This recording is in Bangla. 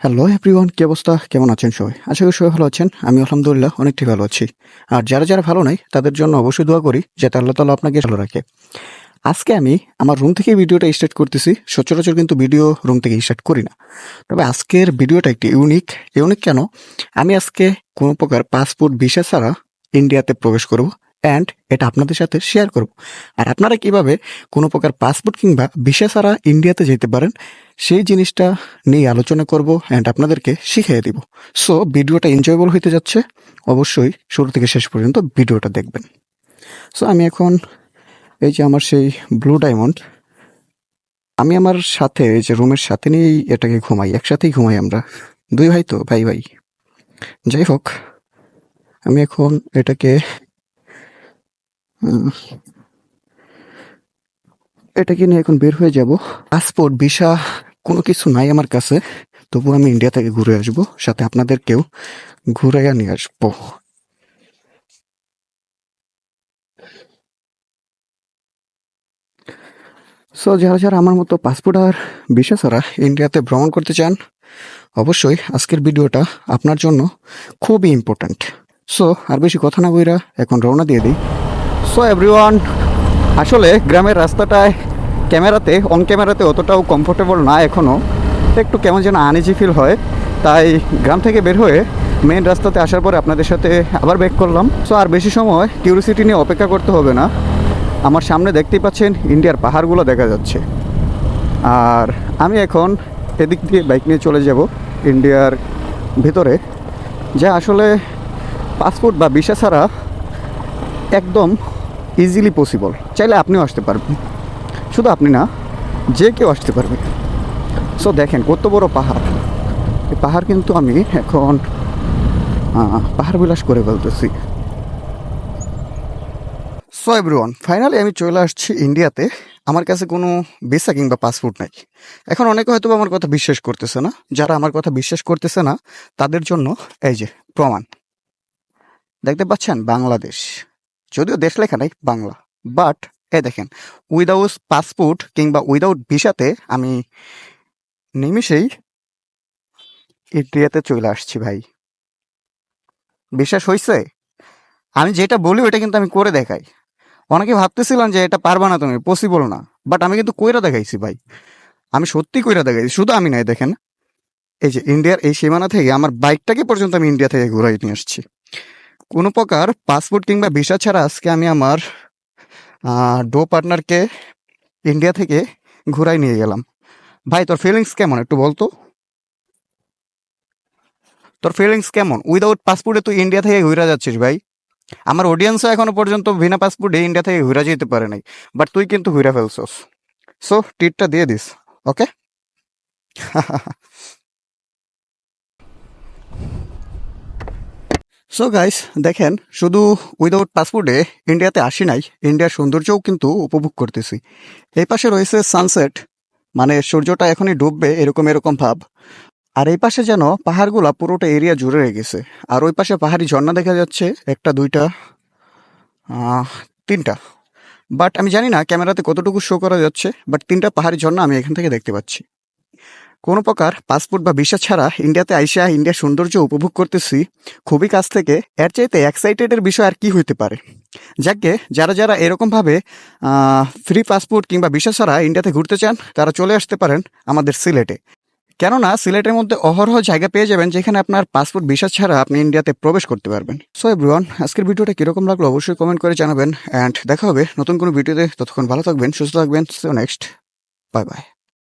হ্যালো এভরিওয়ান, কি অবস্থা? কেমন আছেন সবাই? আশা করি সবাই ভালো আছেন। আমি আলহামদুলিল্লাহ অনেকটাই ভালো আছি। আর যারা যারা ভালো নাই তাদের জন্য অবশ্যই দোয়া করি যাতে আল্লাহ তাআলা আপনাকে ভালো রাখে। আজকে আমি আমার রুম থেকে ভিডিওটা স্টার্ট করতেছি। সচরাচর কিন্তু ভিডিও রুম থেকে স্টার্ট করি না। তবে আজকের ভিডিওটা একটি ইউনিক। ইউনিক কেন? আমি আজকে কোনো প্রকার পাসপোর্ট ভিসা ছাড়া ইন্ডিয়াতে প্রবেশ করব অ্যান্ড এটা আপনাদের সাথে শেয়ার করব। আর আপনারা কিভাবে কোনো প্রকার পাসপোর্ট কিংবা ভিসা ছাড়া ইন্ডিয়াতে যেতে পারেন সেই জিনিসটা নিয়ে আলোচনা করব অ্যান্ড আপনাদেরকে শিখিয়ে দিব। সো ভিডিওটা এনজয়েবল হতে যাচ্ছে। অবশ্যই শুরু থেকে শেষ পর্যন্ত ভিডিওটা দেখবেন। সো আমি এখন এই যে আমার সেই ব্লু ডায়মন্ড, আমি আমার সাথে এই যে রুমের সাথে নিয়েই এটাকে ঘুমাই, একসাথেই ঘুমাই আমরা দুই ভাই, তো ভাই ভাই। যাই হোক, আমি এখন এটাকে নিয়ে এখন বের হয়ে যাব। পাসপোর্ট ভিসা কোনো কিছু নাই আমার কাছে, তবু আমি ইন্ডিয়া থেকে ঘুরে আসব, সাথে আপনাদেরকেও ঘুরাইয়া নিয়ে আসবো। সো যারা যারা আমার মতো পাসপোর্ট আর ভিসা ছাড়া ইন্ডিয়াতে ভ্রমণ করতে চান, অবশ্যই আজকের ভিডিওটা আপনার জন্য খুবই ইম্পর্ট্যান্ট। সো আর বেশি কথা না বইরা এখন রওনা দিয়ে দিই। সো এভরিওয়ান, আসলে গ্রামের রাস্তাটায় অন ক্যামেরাতে অতটাও কমফোর্টেবল না, এখনও একটু কেমন যেন আনইজি ফিল হয়। তাই গ্রাম থেকে বের হয়ে মেন রাস্তাতে আসার পরে আপনাদের সাথে আবার ব্যাক করলাম। সো আর বেশি সময় কিউরিওসিটি নিয়ে অপেক্ষা করতে হবে না। আমার সামনে দেখতেই পাচ্ছেন ইন্ডিয়ার পাহাড়গুলো দেখা যাচ্ছে। আর আমি এখন এদিক দিয়ে বাইক নিয়ে চলে যাব ইন্ডিয়ার ভিতরে, যা আসলে পাসপোর্ট বা ভিসা ছাড়া একদম ইজিলি পসিবল। চাইলে আপনিও আসতে পারবেন, শুধু আপনি না, যে কেউ আসতে পারবে। সো দেখেন কত বড় পাহাড়। এই পাহাড় কিন্তু আমি এখন পাহাড় বিলাস করে বলতেছি। সো এভরিওয়ান, ফাইনালি আমি চলে আসছি ইন্ডিয়াতে। আমার কাছে কোনো ভিসা কিংবা পাসপোর্ট নাই। এখন অনেকে হয়তো আমার কথা বিশ্বাস করতেছে না। যারা আমার কথা বিশ্বাস করতেছে না তাদের জন্য এই যে প্রমাণ দেখতে পাচ্ছেন, বাংলাদেশ। যদিও দেশ লেখা নাই, বাংলা। বাট এই দেখেন, উইদাউট পাসপোর্ট কিংবা উইদাউট ভিসাতে আমি নিমিষেই ইন্ডিয়াতে চলে আসছি ভাই। বিশ্বাস হয়েছে? আমি যেটা বলি ওইটা কিন্তু আমি করে দেখাই। অনেকে ভাবতেছিলাম যে এটা পারবা না, তুমি পসিবল না, বাট আমি কিন্তু কইরা দেখাইছি ভাই। আমি সত্যি কইরা দেখাইছি। শুধু আমি নাই, দেখেন এই যে ইন্ডিয়ার এই সীমানা থেকে আমার বাইকটাকে পর্যন্ত আমি ইন্ডিয়া থেকে ঘুরাই নিয়ে আসছি কোনো প্রকার পাসপোর্ট কিংবা ভিসা ছাড়া। আজকে আমি আমার ডো পার্টনারকে ইন্ডিয়া থেকে ঘুরাই নিয়ে গেলাম। ভাই তোর ফিলিংস কেমন একটু বলতো? তোর ফিলিংস কেমন? উইদাউট পাসপোর্টে তুই ইন্ডিয়া থেকে ঘুরে যাচ্ছিস ভাই। আমার অডিয়েন্সও এখনো পর্যন্ত বিনা পাসপোর্টে ইন্ডিয়া থেকে ঘুরে যেতে পারে নাই, বাট তুই কিন্তু ঘুরে ফেলছস। সো টিটটা দিয়ে দিস, ওকে? সো গাইস, দেখেন শুধু উইদাউট পাসপোর্টে ইন্ডিয়াতে আসি নাই, ইন্ডিয়ার সৌন্দর্যও কিন্তু উপভোগ করতেছি। এই পাশে রয়েছে সানসেট, মানে সূর্যটা এখনই ডুববে এরকম এরকম ভাব। আর এই পাশে যেন পাহাড়গুলা পুরোটা এরিয়া জুড়ে রেখেছে। আর ওই পাশে পাহাড়ি ঝর্ণা দেখা যাচ্ছে, একটা দুইটা তিনটা। বাট আমি জানি না ক্যামেরাতে কতটুকু শো করা যাচ্ছে, বাট তিনটা পাহাড়ি ঝর্ণা আমি এখান থেকে দেখতে পাচ্ছি। কোনো প্রকার পাসপোর্ট বা ভিসা ছাড়া ইন্ডিয়াতে আইসা ইন্ডিয়ার সৌন্দর্য উপভোগ করতেছি খুবই কাছ থেকে। এর চাইতে এক্সাইটেডের বিষয় আর কি হইতে পারে? যাকে যারা যারা এরকমভাবে ফ্রি পাসপোর্ট কিংবা ভিসা ছাড়া ইন্ডিয়াতে ঘুরতে চান তারা চলে আসতে পারেন আমাদের সিলেটে। কেননা সিলেটের মধ্যে অহরহ জায়গা পেয়ে যাবেন যেখানে আপনার পাসপোর্ট ভিসা ছাড়া আপনি ইন্ডিয়াতে প্রবেশ করতে পারবেন। সো এভরিওয়ান, আজকের ভিডিওটা কীরকম লাগলো অবশ্যই কমেন্ট করে জানাবেন। অ্যান্ড দেখা হবে নতুন কোনো ভিডিওতে। ততক্ষণ ভালো থাকবেন, সুস্থ থাকবেন। So next, bye bye.